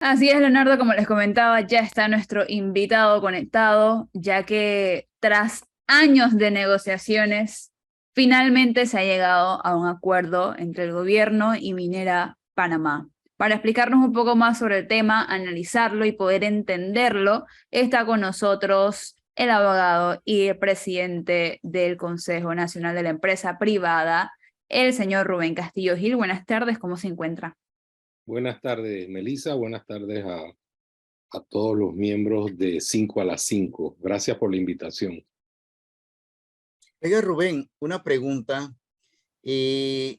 Así es, Leonardo, como les comentaba, ya está nuestro invitado conectado, ya que tras años de negociaciones, finalmente se ha llegado a un acuerdo entre el gobierno y Minera Panamá. Para explicarnos un poco más sobre el tema, analizarlo y poder entenderlo, está con nosotros el abogado y el presidente del Consejo Nacional de la Empresa Privada, el señor Rubén Castillo Gil. Buenas tardes, ¿cómo se encuentra? Buenas tardes, Melissa. Buenas tardes a todos los miembros de 5 a las 5. Gracias por la invitación. Oiga, Rubén, una pregunta. Eh,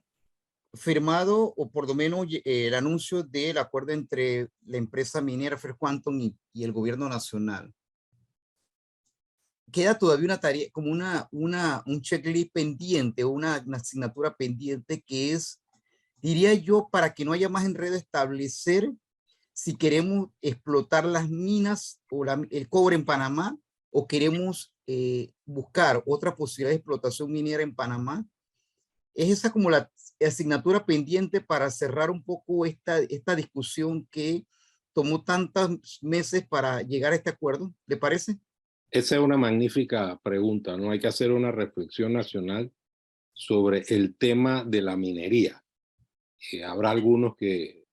Firmado, o por lo menos el anuncio del acuerdo entre la empresa minera First Quantum y el gobierno nacional. Queda todavía una tarea, como un checklist pendiente o una asignatura pendiente que es, diría yo, para que no haya más enredo, establecer si queremos explotar las minas o el cobre en Panamá o queremos buscar otra posibilidad de explotación minera en Panamá. Es esa como la asignatura pendiente para cerrar un poco esta discusión que tomó tantos meses para llegar a este acuerdo. ¿Le parece? Esa es una magnífica pregunta, ¿no? Hay que hacer una reflexión nacional sobre el tema de la minería. Habrá algunos que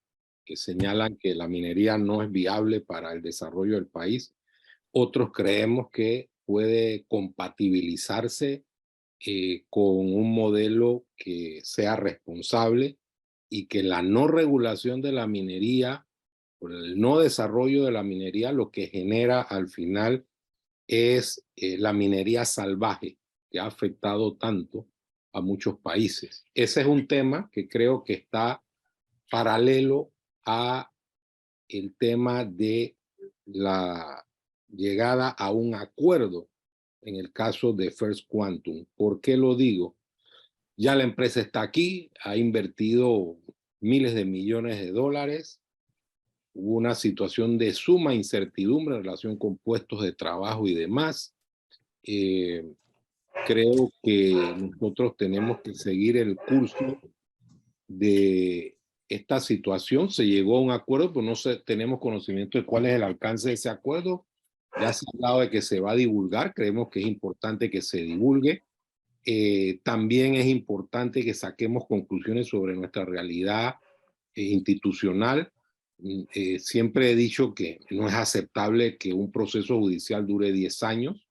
señalan que la minería no es viable para el desarrollo del país. Otros creemos que puede compatibilizarse con un modelo que sea responsable y que la no regulación de la minería, por el no desarrollo de la minería, lo que genera al final es la minería salvaje, que ha afectado tanto a muchos países. Ese es un tema que creo que está paralelo a el tema de la llegada a un acuerdo en el caso de First Quantum. ¿Por qué lo digo? Ya la empresa está aquí, ha invertido miles de millones de dólares. Hubo una situación de suma incertidumbre en relación con puestos de trabajo y demás. Creo que nosotros tenemos que seguir el curso de esta situación. Se llegó a un acuerdo, pero no tenemos conocimiento de cuál es el alcance de ese acuerdo. Ya se ha hablado de que se va a divulgar, creemos que es importante que se divulgue. También es importante que saquemos conclusiones sobre nuestra realidad institucional. Siempre he dicho que no es aceptable que un proceso judicial dure 10 años.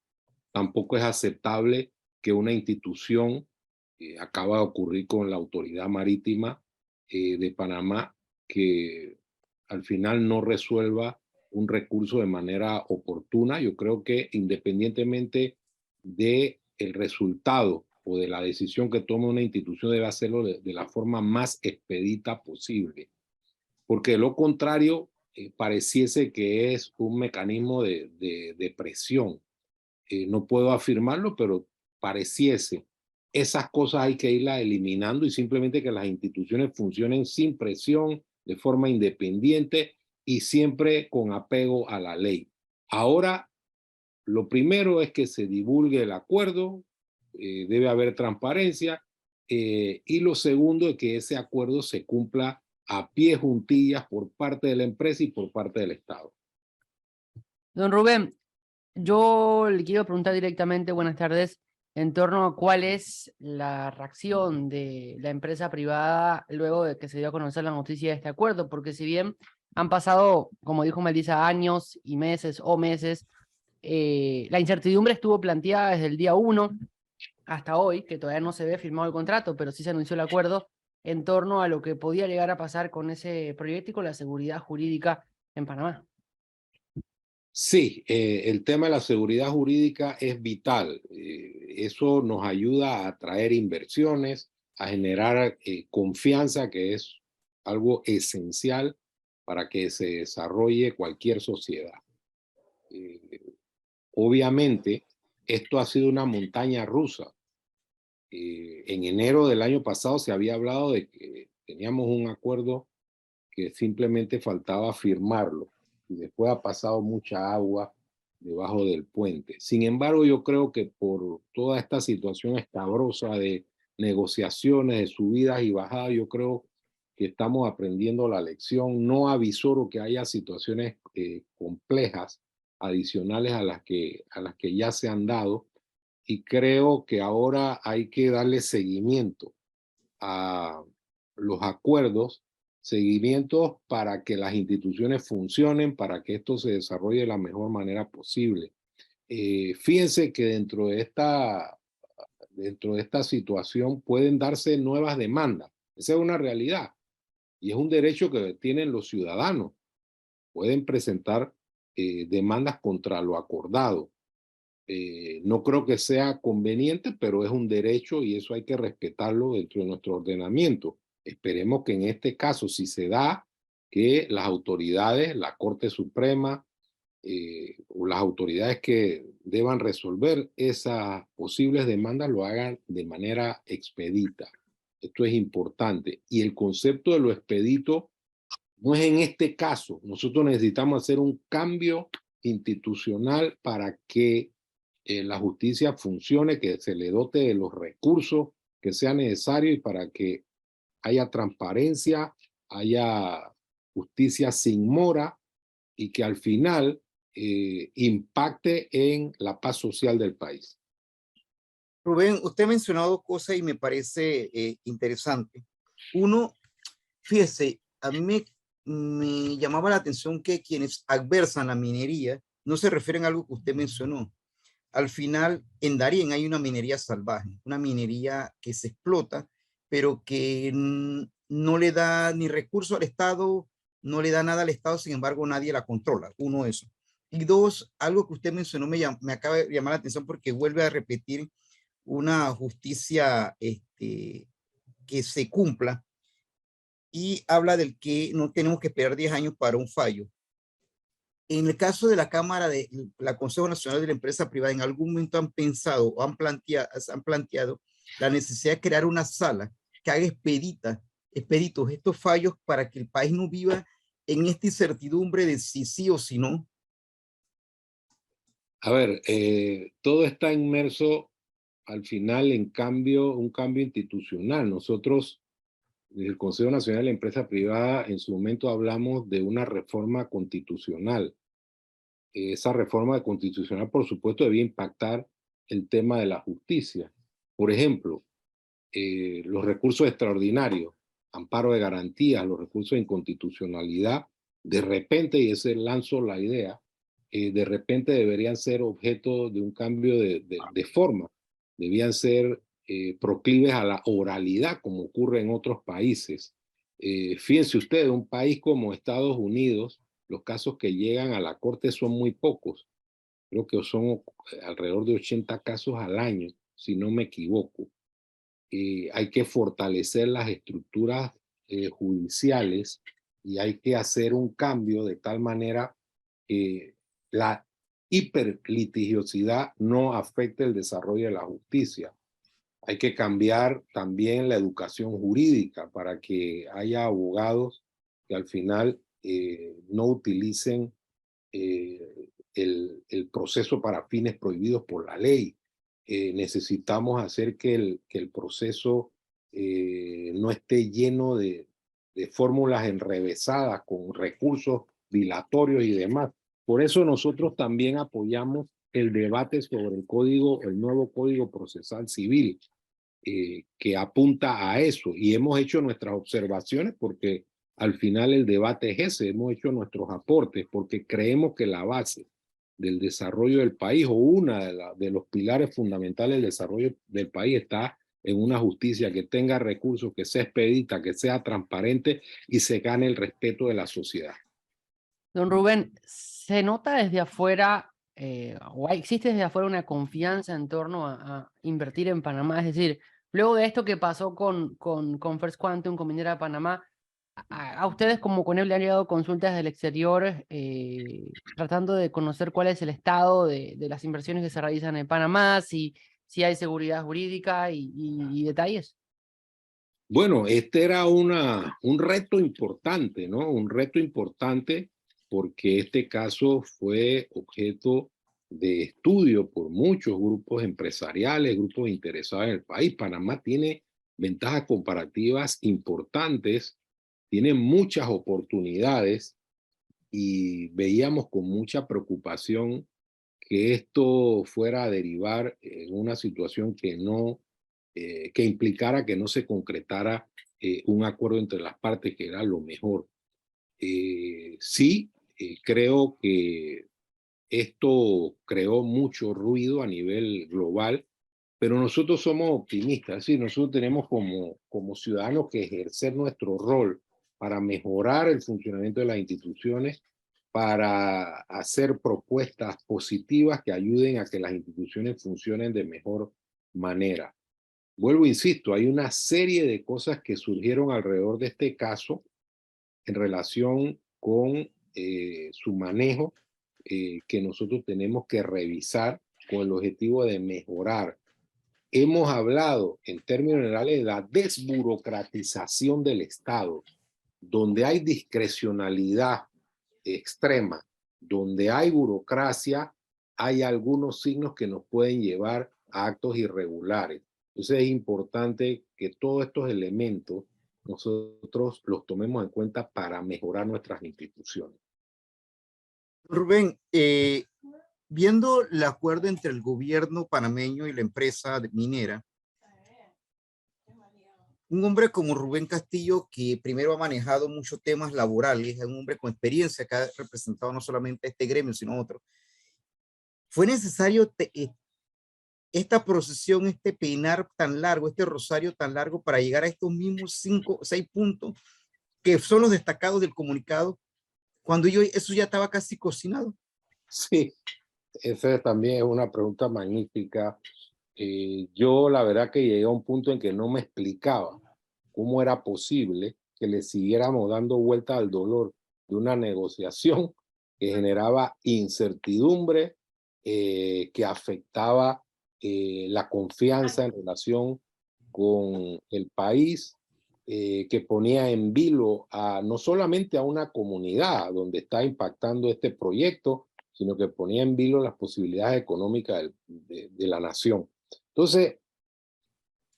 Tampoco es aceptable que una institución, acaba de ocurrir con la Autoridad Marítima de Panamá, que al final no resuelva un recurso de manera oportuna. Yo creo que independientemente del resultado o de la decisión que tome una institución, debe hacerlo de la forma más expedita posible, porque de lo contrario pareciese que es un mecanismo de presión. No puedo afirmarlo, pero pareciese. Esas cosas hay que irlas eliminando y simplemente que las instituciones funcionen sin presión, de forma independiente y siempre con apego a la ley. Ahora, lo primero es que se divulgue el acuerdo, debe haber transparencia, y lo segundo es que ese acuerdo se cumpla a pie juntillas por parte de la empresa y por parte del Estado. Don Rubén, yo le quiero preguntar directamente, buenas tardes, en torno a cuál es la reacción de la empresa privada luego de que se dio a conocer la noticia de este acuerdo, porque si bien han pasado, como dijo Melissa, años y meses o meses, la incertidumbre estuvo planteada desde el día 1 hasta hoy, que todavía no se ve firmado el contrato, pero sí se anunció el acuerdo en torno a lo que podía llegar a pasar con ese proyecto y con la seguridad jurídica en Panamá. Sí, el tema de la seguridad jurídica es vital. Eso nos ayuda a atraer inversiones, a generar confianza, que es algo esencial para que se desarrolle cualquier sociedad. Eh, Obviamente, esto ha sido una montaña rusa. En enero del año pasado se había hablado de que teníamos un acuerdo que simplemente faltaba firmarlo, y después ha pasado mucha agua debajo del puente. Sin embargo, yo creo que por toda esta situación escabrosa de negociaciones, de subidas y bajadas, yo creo que estamos aprendiendo la lección. No avisoro que haya situaciones complejas adicionales a las que ya se han dado, y creo que ahora hay que darle seguimiento a los acuerdos, seguimientos para que las instituciones funcionen, para que esto se desarrolle de la mejor manera posible. Fíjense que dentro de esta situación pueden darse nuevas demandas. Esa es una realidad y es un derecho que tienen los ciudadanos. Pueden presentar demandas contra lo acordado. No creo que sea conveniente, pero es un derecho y eso hay que respetarlo dentro de nuestro ordenamiento. Esperemos que en este caso, si se da, que las autoridades, la Corte Suprema o las autoridades que deban resolver esas posibles demandas lo hagan de manera expedita. Esto es importante. Y el concepto de lo expedito no es en este caso. Nosotros necesitamos hacer un cambio institucional para que la justicia funcione, que se le dote de los recursos que sea necesario y para que haya transparencia, haya justicia sin mora y que al final impacte en la paz social del país. Rubén, usted ha mencionado dos cosas y me parece interesante. Uno, fíjese, a mí me llamaba la atención que quienes adversan la minería no se refieren a algo que usted mencionó. Al final, en Darién hay una minería salvaje, una minería que se explota, pero que no le da ni recurso al Estado, no le da nada al Estado, sin embargo, nadie la controla. Uno, eso. Y dos, algo que usted mencionó me acaba de llamar la atención porque vuelve a repetir una justicia que se cumpla y habla del que no tenemos que esperar 10 años para un fallo. En el caso de la Cámara de la Consejo Nacional de la Empresa Privada, en algún momento han pensado o han planteado la necesidad de crear una sala que haga expeditos estos fallos para que el país no viva en esta incertidumbre de si sí o si no. A ver, todo está inmerso al final en un cambio institucional. Nosotros, desde el Consejo Nacional de la Empresa Privada, en su momento hablamos de una reforma constitucional. Esa reforma constitucional, por supuesto, debía impactar el tema de la justicia. Por ejemplo, los recursos extraordinarios, amparo de garantías, los recursos de inconstitucionalidad, de repente, y ese lanzo la idea, de repente deberían ser objeto de un cambio de forma. Debían ser proclives a la oralidad, como ocurre en otros países. Fíjense ustedes, un país como Estados Unidos, los casos que llegan a la corte son muy pocos. Creo que son alrededor de 80 casos al año, si no me equivoco. Hay que fortalecer las estructuras judiciales y hay que hacer un cambio de tal manera que la hiperlitigiosidad no afecte el desarrollo de la justicia. Hay que cambiar también la educación jurídica para que haya abogados que al final no utilicen el proceso para fines prohibidos por la ley. Necesitamos hacer que el proceso no esté lleno de fórmulas enrevesadas con recursos dilatorios y demás. Por eso nosotros también apoyamos el debate sobre el nuevo Código Procesal Civil, que apunta a eso, y hemos hecho nuestras observaciones porque al final el debate es ese, hemos hecho nuestros aportes porque creemos que la base del desarrollo del país o una de los pilares fundamentales del desarrollo del país está en una justicia que tenga recursos, que sea expedita, que sea transparente y se gane el respeto de la sociedad. Don Rubén, ¿se nota desde afuera o existe desde afuera una confianza en torno a invertir en Panamá? Es decir, luego de esto que pasó con First Quantum, con Minera de Panamá, a ustedes como CONEP le han llegado consultas del exterior tratando de conocer cuál es el estado de las inversiones que se realizan en Panamá, si hay seguridad jurídica y detalles. Bueno, este era un reto importante, ¿no? Un reto importante porque este caso fue objeto de estudio por muchos grupos empresariales, grupos interesados en el país. Panamá tiene ventajas comparativas importantes tiene muchas oportunidades y veíamos con mucha preocupación que esto fuera a derivar en una situación que no, que implicara que no se concretara un acuerdo entre las partes, que era lo mejor. Sí, creo que esto creó mucho ruido a nivel global, pero nosotros somos optimistas, ¿sí? Nosotros tenemos como ciudadanos que ejercer nuestro rol para mejorar el funcionamiento de las instituciones, para hacer propuestas positivas que ayuden a que las instituciones funcionen de mejor manera. Vuelvo, insisto, hay una serie de cosas que surgieron alrededor de este caso en relación con su manejo que nosotros tenemos que revisar con el objetivo de mejorar. Hemos hablado en términos generales de la desburocratización del Estado, donde hay discrecionalidad extrema, donde hay burocracia, hay algunos signos que nos pueden llevar a actos irregulares. Entonces es importante que todos estos elementos nosotros los tomemos en cuenta para mejorar nuestras instituciones. Rubén, viendo el acuerdo entre el gobierno panameño y la empresa minera, un hombre como Rubén Castillo, que primero ha manejado muchos temas laborales, es un hombre con experiencia que ha representado no solamente este gremio, sino otro, ¿fue necesario esta procesión, este peinar tan largo, este rosario tan largo para llegar a estos mismos 5 o 6 puntos que son los destacados del comunicado, cuando eso ya estaba casi cocinado? Sí, esa también es una pregunta magnífica. Yo la verdad que llegué a un punto en que no me explicaba cómo era posible que le siguiéramos dando vuelta al dolor de una negociación que generaba incertidumbre, que afectaba la confianza en relación con el país, que ponía en vilo no solamente a una comunidad donde está impactando este proyecto, sino que ponía en vilo las posibilidades económicas de la nación. Entonces,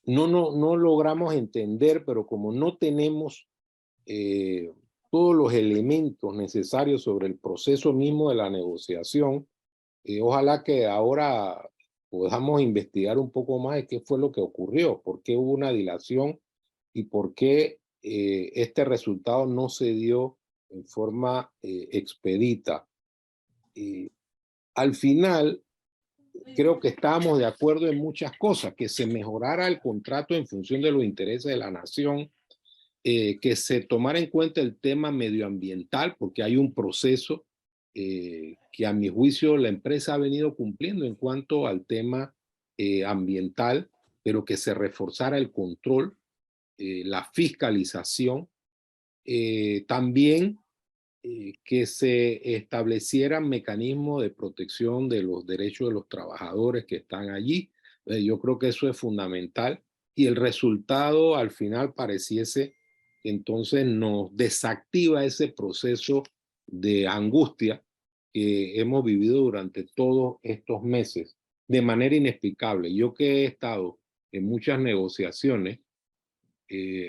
no logramos entender, pero como no tenemos todos los elementos necesarios sobre el proceso mismo de la negociación, ojalá que ahora podamos investigar un poco más de qué fue lo que ocurrió, por qué hubo una dilación y por qué este resultado no se dio en forma expedita. Al final, creo que estábamos de acuerdo en muchas cosas, que se mejorara el contrato en función de los intereses de la nación, que se tomara en cuenta el tema medioambiental, porque hay un proceso que a mi juicio la empresa ha venido cumpliendo en cuanto al tema ambiental, pero que se reforzara el control, la fiscalización, también que se establecieran mecanismos de protección de los derechos de los trabajadores que están allí. Yo creo que eso es fundamental y el resultado al final pareciese que entonces nos desactiva ese proceso de angustia que hemos vivido durante todos estos meses de manera inexplicable. Yo que he estado en muchas negociaciones,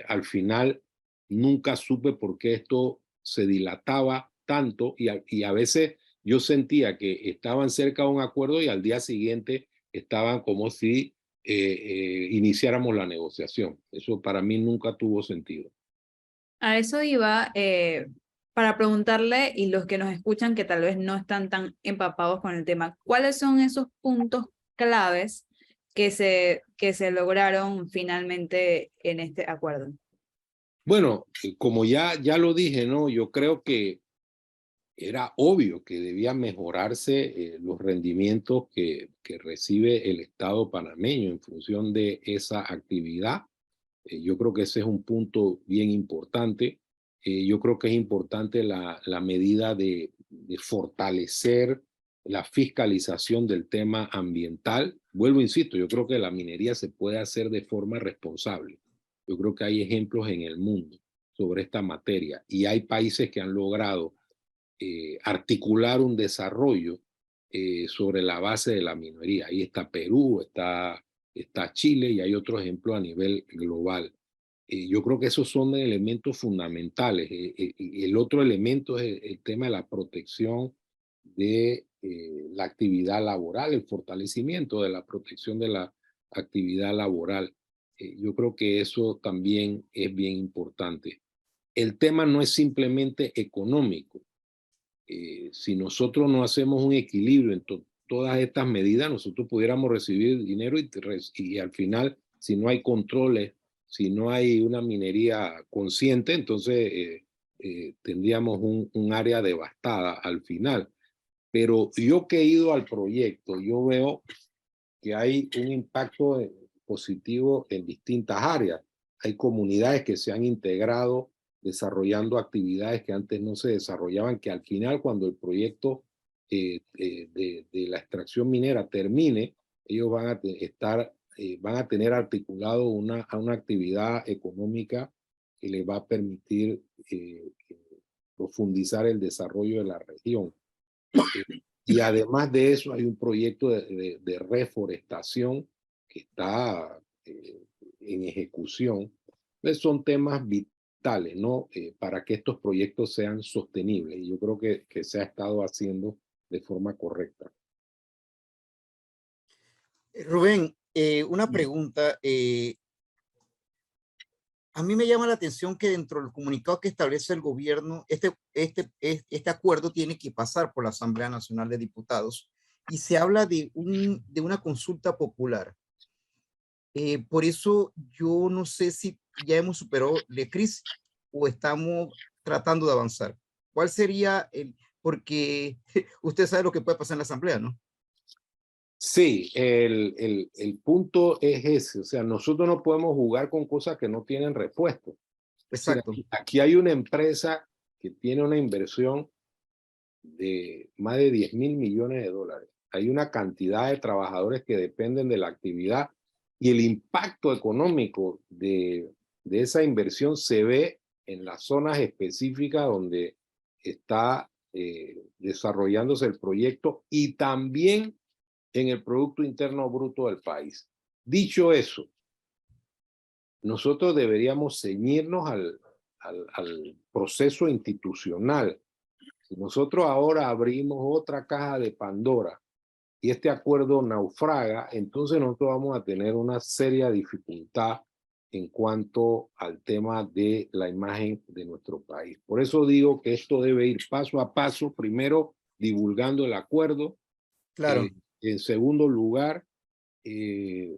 al final nunca supe por qué esto se dilataba tanto y a veces yo sentía que estaban cerca de un acuerdo y al día siguiente estaban como si iniciáramos la negociación. Eso para mí nunca tuvo sentido. A eso iba para preguntarle, y los que nos escuchan que tal vez no están tan empapados con el tema, ¿cuáles son esos puntos claves que se lograron finalmente en este acuerdo? Bueno, como ya lo dije, ¿no? Yo creo que era obvio que debían mejorarse los rendimientos que recibe el Estado panameño en función de esa actividad. Yo creo que ese es un punto bien importante. Yo creo que es importante la medida de fortalecer la fiscalización del tema ambiental. Vuelvo, insisto, yo creo que la minería se puede hacer de forma responsable. Yo creo que hay ejemplos en el mundo sobre esta materia y hay países que han logrado articular un desarrollo sobre la base de la minería. Ahí está Perú, está Chile y hay otro ejemplo a nivel global. Yo creo que esos son elementos fundamentales. El otro elemento es el tema de la protección de la actividad laboral, el fortalecimiento de la protección de la actividad laboral. Yo creo que eso también es bien importante. El tema no es simplemente económico. Si nosotros no hacemos un equilibrio en todas estas medidas, nosotros pudiéramos recibir dinero y al final, si no hay controles, si no hay una minería consciente, entonces tendríamos un área devastada al final. Pero yo que he ido al proyecto, yo veo que hay un impacto positivo en distintas áreas. Hay comunidades que se han integrado desarrollando actividades que antes no se desarrollaban, que al final cuando el proyecto de la extracción minera termine, ellos van a tener articulado una actividad económica que les va a permitir profundizar el desarrollo de la región. Y además de eso hay un proyecto de reforestación que está en ejecución. Entonces son temas vitales, ¿no? Para que estos proyectos sean sostenibles. Y yo creo que se ha estado haciendo de forma correcta. Rubén, una pregunta. A mí me llama la atención que dentro del comunicado que establece el gobierno, este acuerdo tiene que pasar por la Asamblea Nacional de Diputados y se habla de una consulta popular. Por eso yo no sé si ya hemos superado la crisis o estamos tratando de avanzar. ¿Cuál sería porque usted sabe lo que puede pasar en la Asamblea, ¿no? Sí, el punto es ese. O sea, nosotros no podemos jugar con cosas que no tienen respuesta. Exacto. Aquí hay una empresa que tiene una inversión de más de 10.000 millones de dólares. Hay una cantidad de trabajadores que dependen de la actividad y el impacto económico de esa inversión se ve en las zonas específicas donde está desarrollándose el proyecto y también en el Producto Interno Bruto del país. Dicho eso, nosotros deberíamos ceñirnos al proceso institucional. Si nosotros ahora abrimos otra caja de Pandora y este acuerdo naufraga, entonces nosotros vamos a tener una seria dificultad en cuanto al tema de la imagen de nuestro país. Por eso digo que esto debe ir paso a paso, primero divulgando el acuerdo, Claro. en segundo lugar,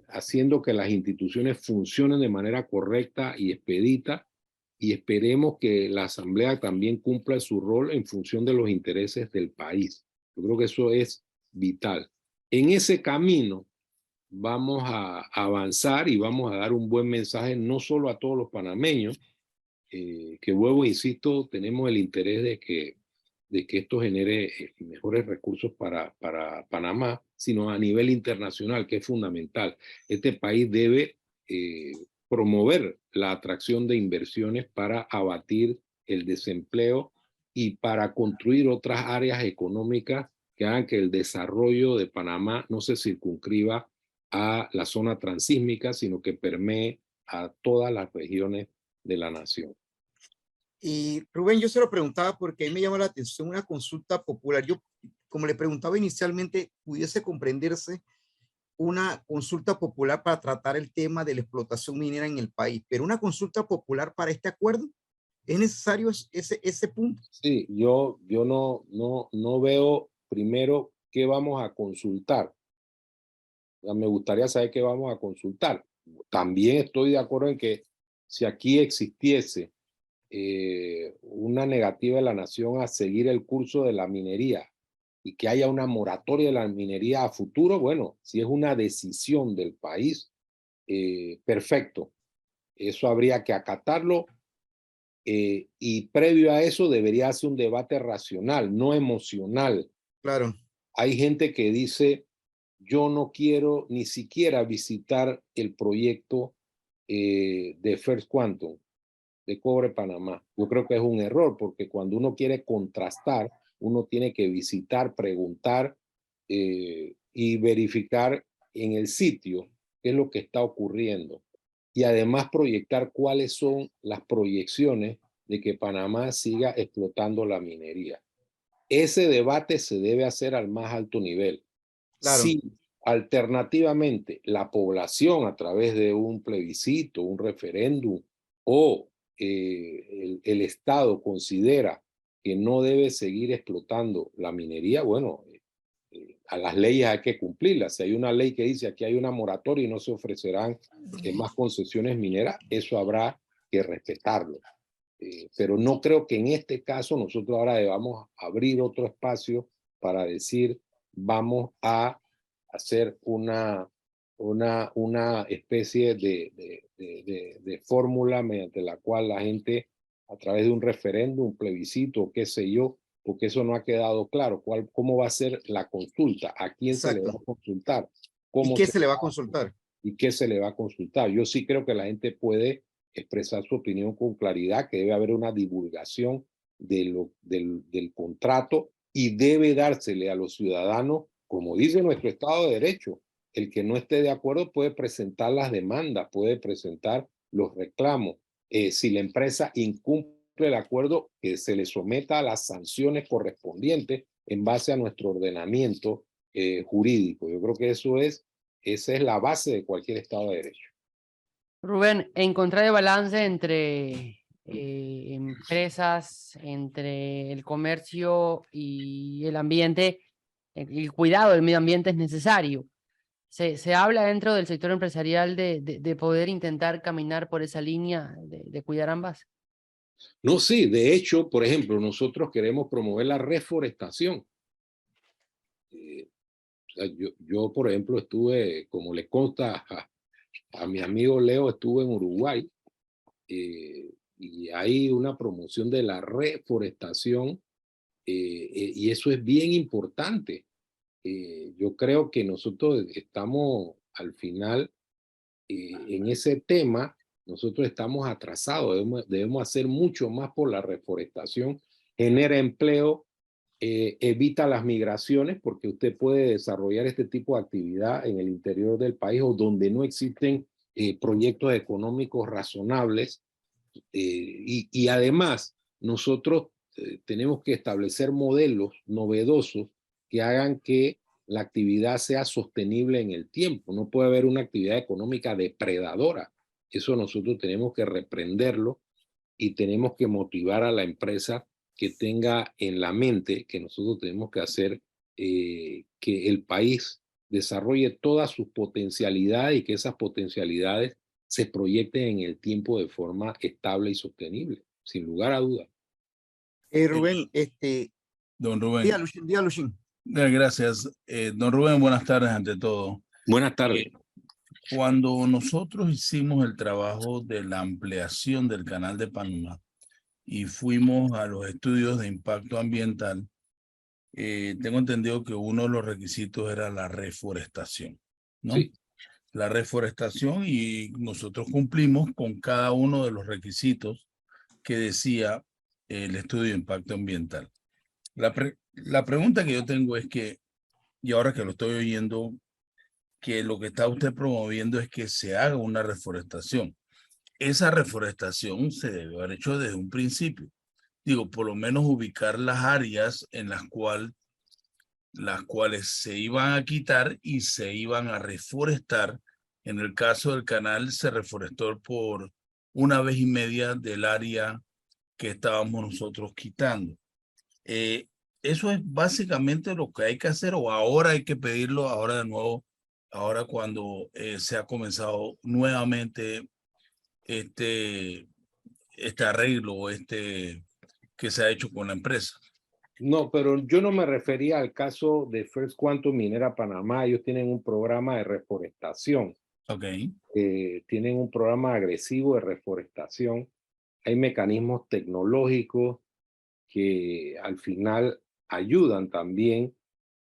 haciendo que las instituciones funcionen de manera correcta y expedita, y esperemos que la Asamblea también cumpla su rol en función de los intereses del país. Yo creo que eso es vital. En ese camino vamos a avanzar y vamos a dar un buen mensaje no solo a todos los panameños, que luego, insisto, tenemos el interés de que esto genere mejores recursos para Panamá, sino a nivel internacional, que es fundamental. Este país debe promover la atracción de inversiones para abatir el desempleo y para construir otras áreas económicas que hagan que el desarrollo de Panamá no se circunscriba a la zona transísmica, sino que permee a todas las regiones de la nación. Y Rubén, yo se lo preguntaba porque a mí me llama la atención una consulta popular. Yo, como le preguntaba inicialmente, pudiese comprenderse una consulta popular para tratar el tema de la explotación minera en el país, pero una consulta popular para este acuerdo, ¿es necesario ese punto? Sí, yo no veo primero qué vamos a consultar. Me gustaría saber qué vamos a consultar. También estoy de acuerdo en que si aquí existiese una negativa de la nación a seguir el curso de la minería y que haya una moratoria de la minería a futuro, bueno, si es una decisión del país, perfecto. Eso habría que acatarlo y previo a eso debería hacer un debate racional, no emocional. Claro. Hay gente que dice, yo no quiero ni siquiera visitar el proyecto de First Quantum, de Cobre Panamá. Yo creo que es un error porque cuando uno quiere contrastar, uno tiene que visitar, preguntar y verificar en el sitio qué es lo que está ocurriendo. y además proyectar cuáles son las proyecciones de que Panamá siga explotando la minería. Ese debate se debe hacer al más alto nivel. Claro. Si alternativamente la población a través de un plebiscito, un referéndum o el Estado considera que no debe seguir explotando la minería, bueno, a las leyes hay que cumplirlas. Si hay una ley que dice aquí hay una moratoria y no se ofrecerán más concesiones mineras, eso habrá que respetarlo. Pero no creo que en este caso nosotros ahora debamos abrir otro espacio para decir vamos a hacer una especie de fórmula mediante la cual la gente a través de un referéndum, un plebiscito, qué sé yo, porque eso no ha quedado claro. ¿Cómo va a ser la consulta? ¿A quién se le va a consultar? ¿Y qué se le va a consultar? ¿Y qué se le va a consultar? Yo sí creo que la gente puede expresar su opinión con claridad, que debe haber una divulgación del contrato y debe dársele a los ciudadanos, como dice nuestro Estado de Derecho. El que no esté de acuerdo puede presentar las demandas, puede presentar los reclamos. Si la empresa incumple el acuerdo, que se le someta a las sanciones correspondientes en base a nuestro ordenamiento jurídico. Yo creo que esa es la base de cualquier Estado de Derecho. Rubén, encontrar el balance entre empresas, entre el comercio y el ambiente, el cuidado del medio ambiente es necesario. Se habla dentro del sector empresarial de poder intentar caminar por esa línea, de cuidar ambas. No, sí, de hecho, por ejemplo, nosotros queremos promover la reforestación. Yo, por ejemplo, estuve, como le consta a mi amigo Leo, estuve en Uruguay y hay una promoción de la reforestación y eso es bien importante. Yo creo que nosotros estamos al final en ese tema, nosotros estamos atrasados, debemos hacer mucho más por la reforestación, genera empleo, evita las migraciones, porque usted puede desarrollar este tipo de actividad en el interior del país o donde no existen proyectos económicos razonables. Y además, nosotros tenemos que establecer modelos novedosos que hagan que la actividad sea sostenible en el tiempo. No puede haber una actividad económica depredadora. Eso nosotros tenemos que reprenderlo y tenemos que motivar a la empresa que tenga en la mente que nosotros tenemos que hacer que el país desarrolle todas sus potencialidades y que esas potencialidades se proyecten en el tiempo de forma estable y sostenible, sin lugar a dudas. Rubén, Don Rubén. Día, Luchín. Gracias. Don Rubén, buenas tardes ante todo. Buenas tardes. Cuando nosotros hicimos el trabajo de la ampliación del Canal de Panamá y fuimos a los estudios de impacto ambiental, tengo entendido que uno de los requisitos era la reforestación, ¿no? Sí. La reforestación, y nosotros cumplimos con cada uno de los requisitos que decía el estudio de impacto ambiental. La pregunta que yo tengo es que, y ahora que lo estoy oyendo, que lo que está usted promoviendo es que se haga una reforestación. Esa reforestación se debe haber hecho desde un principio. Digo, por lo menos ubicar las áreas en las cuales se iban a quitar y se iban a reforestar. En el caso del canal se reforestó por 1,5 veces del área que estábamos nosotros quitando. Eso es básicamente lo que hay que hacer, o ahora hay que pedirlo ahora de nuevo, ahora cuando se ha comenzado nuevamente este arreglo que se ha hecho con la empresa. No, pero yo no me refería al caso de First Quantum Minera Panamá. Ellos tienen un programa de reforestación. Ok. Tienen un programa agresivo de reforestación. Hay mecanismos tecnológicos que al final ayudan también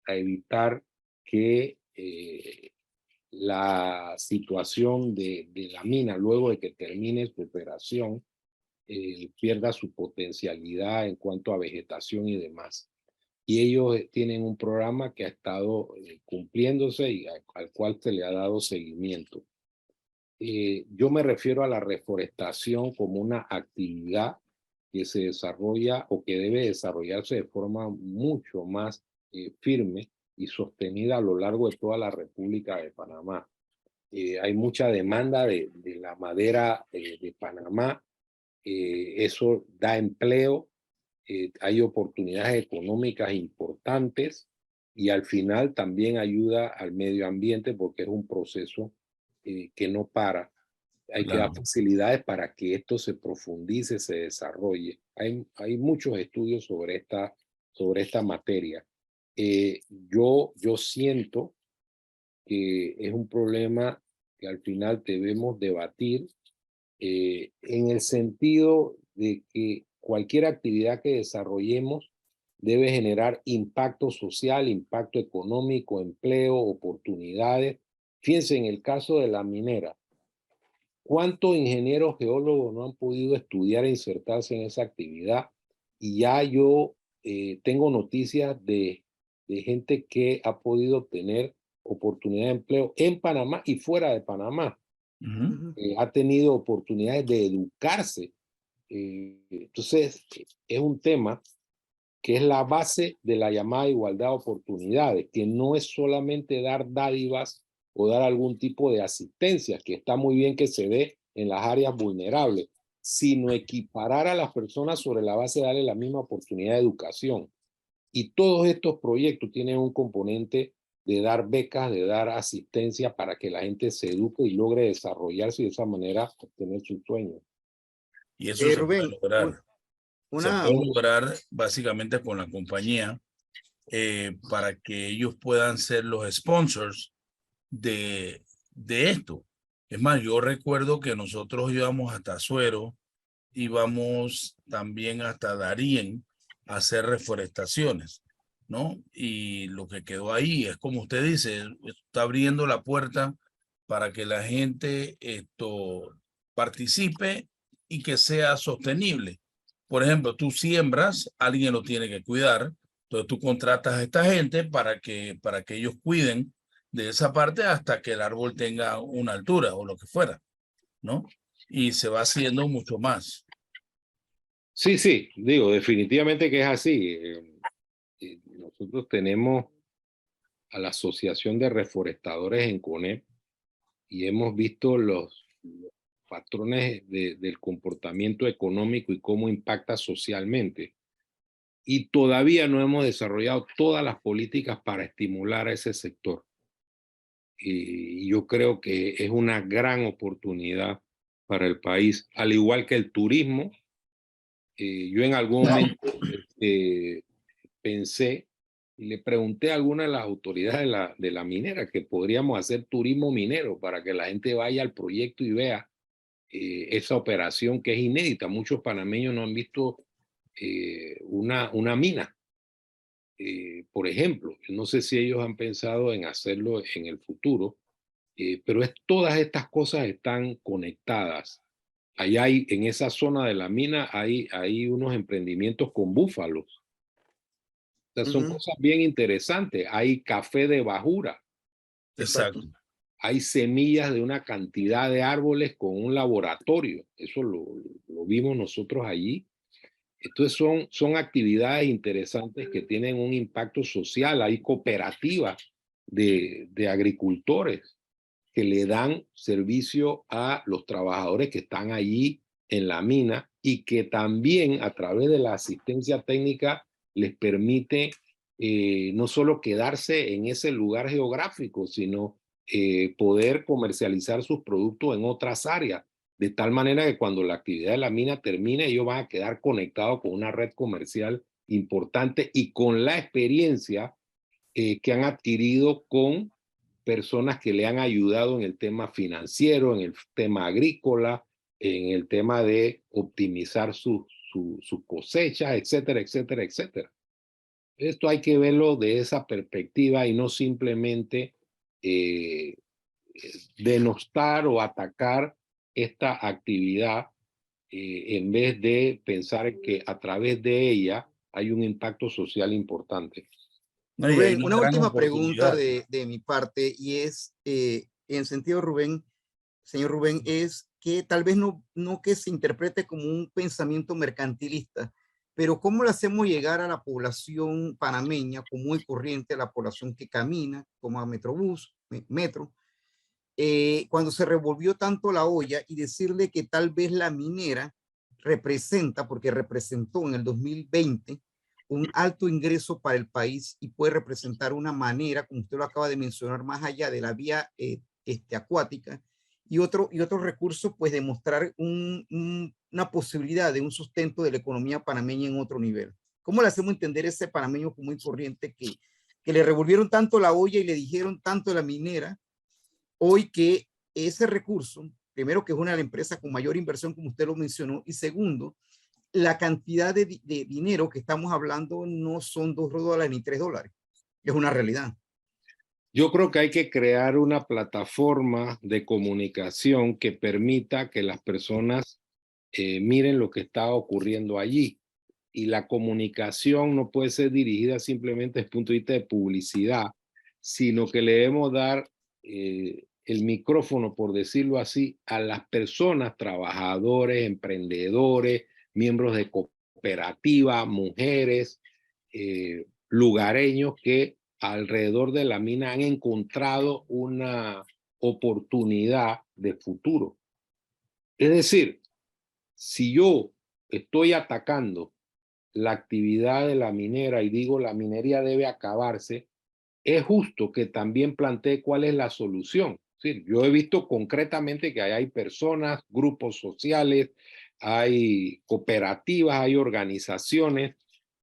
a evitar que la situación de la mina, luego de que termine su operación, pierda su potencialidad en cuanto a vegetación y demás. Y ellos tienen un programa que ha estado cumpliéndose y al cual se le ha dado seguimiento. yo me refiero a la reforestación como una actividad que se desarrolla o que debe desarrollarse de forma mucho más firme y sostenida a lo largo de toda la República de Panamá. Hay mucha demanda de la madera de Panamá. Eso da empleo, hay oportunidades económicas importantes y al final también ayuda al medio ambiente porque es un proceso que no para. Hay que dar facilidades para que esto se profundice, se desarrolle. Hay muchos estudios sobre esta materia. Yo siento que es un problema que al final debemos debatir en el sentido de que cualquier actividad que desarrollemos debe generar impacto social, impacto económico, empleo, oportunidades. Fíjense en el caso de la minera. ¿Cuántos ingenieros geólogos no han podido estudiar e insertarse en esa actividad? Y ya yo tengo noticias de gente que ha podido obtener oportunidad de empleo en Panamá y fuera de Panamá. Ha tenido oportunidades de educarse. Entonces, es un tema que es la base de la llamada igualdad de oportunidades, que no es solamente dar dádivas o dar algún tipo de asistencia, que está muy bien que se dé en las áreas vulnerables, sino equiparar a las personas sobre la base de darle la misma oportunidad de educación. Y todos estos proyectos tienen un componente de dar becas, de dar asistencia para que la gente se eduque y logre desarrollarse y de esa manera obtener sus sueños. Y eso se Rubén, puede lograr. Se puede lograr básicamente con la compañía para que ellos puedan ser los sponsors de esto. Es más, yo recuerdo que nosotros íbamos hasta Suero, íbamos también hasta Darién a hacer reforestaciones, ¿no? Y lo que quedó ahí es como usted dice, está abriendo la puerta para que la gente participe y que sea sostenible. Por ejemplo, tú siembras, alguien lo tiene que cuidar, entonces tú contratas a esta gente para que ellos cuiden de esa parte hasta que el árbol tenga una altura o lo que fuera, ¿no? Y se va haciendo mucho más. Sí, sí, digo, definitivamente que es así. Nosotros tenemos a la Asociación de Reforestadores en CONEP y hemos visto los patrones del comportamiento económico y cómo impacta socialmente. Y todavía no hemos desarrollado todas las políticas para estimular a ese sector. Y yo creo que es una gran oportunidad para el país, al igual que el turismo. Yo en algún momento pensé y le pregunté a alguna de las autoridades de la minera que podríamos hacer turismo minero para que la gente vaya al proyecto y vea esa operación que es inédita. Muchos panameños no han visto una mina, por ejemplo. No sé si ellos han pensado en hacerlo en el futuro, pero todas estas cosas están conectadas. Allá en esa zona de la mina hay unos emprendimientos con búfalos. O sea, son cosas bien interesantes. Hay café de bajura. Exacto. Hay semillas de una cantidad de árboles con un laboratorio. Eso lo vimos nosotros allí. Entonces son actividades interesantes que tienen un impacto social. Hay cooperativas de agricultores que le dan servicio a los trabajadores que están allí en la mina y que también a través de la asistencia técnica les permite no solo quedarse en ese lugar geográfico, sino poder comercializar sus productos en otras áreas, de tal manera que cuando la actividad de la mina termine, ellos van a quedar conectados con una red comercial importante y con la experiencia que han adquirido con personas que le han ayudado en el tema financiero, en el tema agrícola, en el tema de optimizar sus cosechas, etcétera, etcétera, etcétera. Esto hay que verlo de esa perspectiva y no simplemente denostar o atacar esta actividad en vez de pensar que a través de ella hay un impacto social importante. No, y hay Rubén, una gran última pregunta oportunidad. de mi parte y es, en sentido, Rubén, señor Rubén, es que tal vez no que se interprete como un pensamiento mercantilista, pero ¿cómo le hacemos llegar a la población panameña común y corriente, a la población que camina, toma Metrobús, metro, cuando se revolvió tanto la olla, y decirle que tal vez la minera representa, porque representó en el 2020 un alto ingreso para el país y puede representar una manera, como usted lo acaba de mencionar, más allá de la vía acuática, y otro recurso, pues demostrar una posibilidad de un sustento de la economía panameña en otro nivel. ¿Cómo le hacemos entender a ese panameño común y corriente que le revolvieron tanto la olla y le dijeron tanto a la minera, hoy que ese recurso, primero, que es una de las empresas con mayor inversión, como usted lo mencionó, y segundo, la cantidad de dinero que estamos hablando no son $2 ni $3, es una realidad. Yo creo que hay que crear una plataforma de comunicación que permita que las personas miren lo que está ocurriendo allí. Y la comunicación no puede ser dirigida simplemente desde el punto de vista de publicidad, sino que le debemos dar el micrófono, por decirlo así, a las personas, trabajadores, emprendedores, miembros de cooperativas, mujeres, lugareños que alrededor de la mina han encontrado una oportunidad de futuro. Es decir, si yo estoy atacando la actividad de la minera y digo la minería debe acabarse, es justo que también plantee cuál es la solución. Es decir, yo he visto concretamente que hay personas, grupos sociales, hay cooperativas, hay organizaciones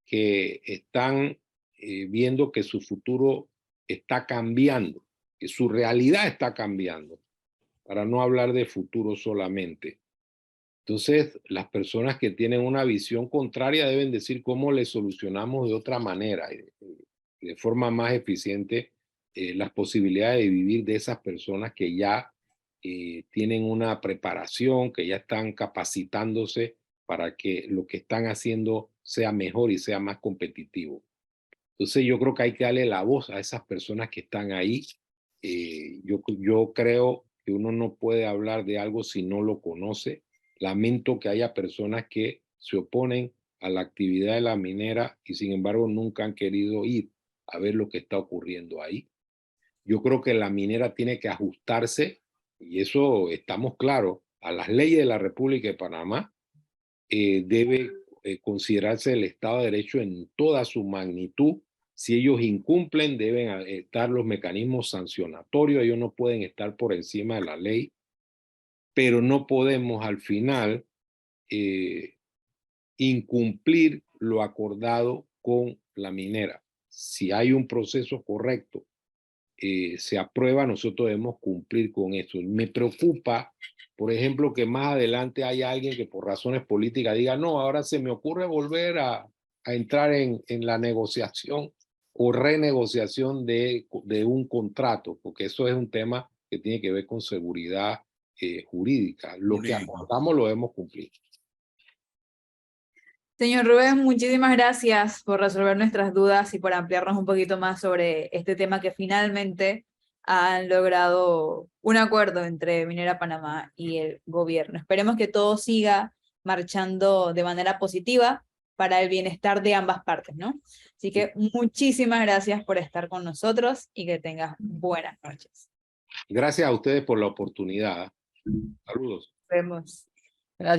que están viendo que su futuro está cambiando, que su realidad está cambiando, para no hablar de futuro solamente. Entonces, las personas que tienen una visión contraria deben decir cómo le solucionamos de otra manera y de forma más eficiente las posibilidades de vivir de esas personas que ya tienen una preparación, que ya están capacitándose para que lo que están haciendo sea mejor y sea más competitivo. Entonces, yo creo que hay que darle la voz a esas personas que están ahí. Yo creo que uno no puede hablar de algo si no lo conoce. Lamento que haya personas que se oponen a la actividad de la minera y sin embargo nunca han querido ir a ver lo que está ocurriendo ahí. Yo creo que la minera tiene que ajustarse, y eso estamos claros, a las leyes de la República de Panamá. Debe considerarse el Estado de Derecho en toda su magnitud. Si ellos incumplen, deben estar los mecanismos sancionatorios. Ellos no pueden estar por encima de la ley, pero no podemos al final incumplir lo acordado con la minera. Si hay un proceso correcto, se aprueba, nosotros debemos cumplir con eso. Me preocupa, por ejemplo, que más adelante haya alguien que por razones políticas diga, no, ahora se me ocurre volver a entrar en la negociación o renegociación de un contrato, porque eso es un tema que tiene que ver con seguridad jurídica. Lo que acordamos lo debemos cumplir. Señor Rubén, muchísimas gracias por resolver nuestras dudas y por ampliarnos un poquito más sobre este tema que finalmente han logrado un acuerdo entre Minera Panamá y el gobierno. Esperemos que todo siga marchando de manera positiva para el bienestar de ambas partes, ¿no? Así que muchísimas gracias por estar con nosotros y que tengas buenas noches. Gracias a ustedes por la oportunidad. Saludos. Nos vemos.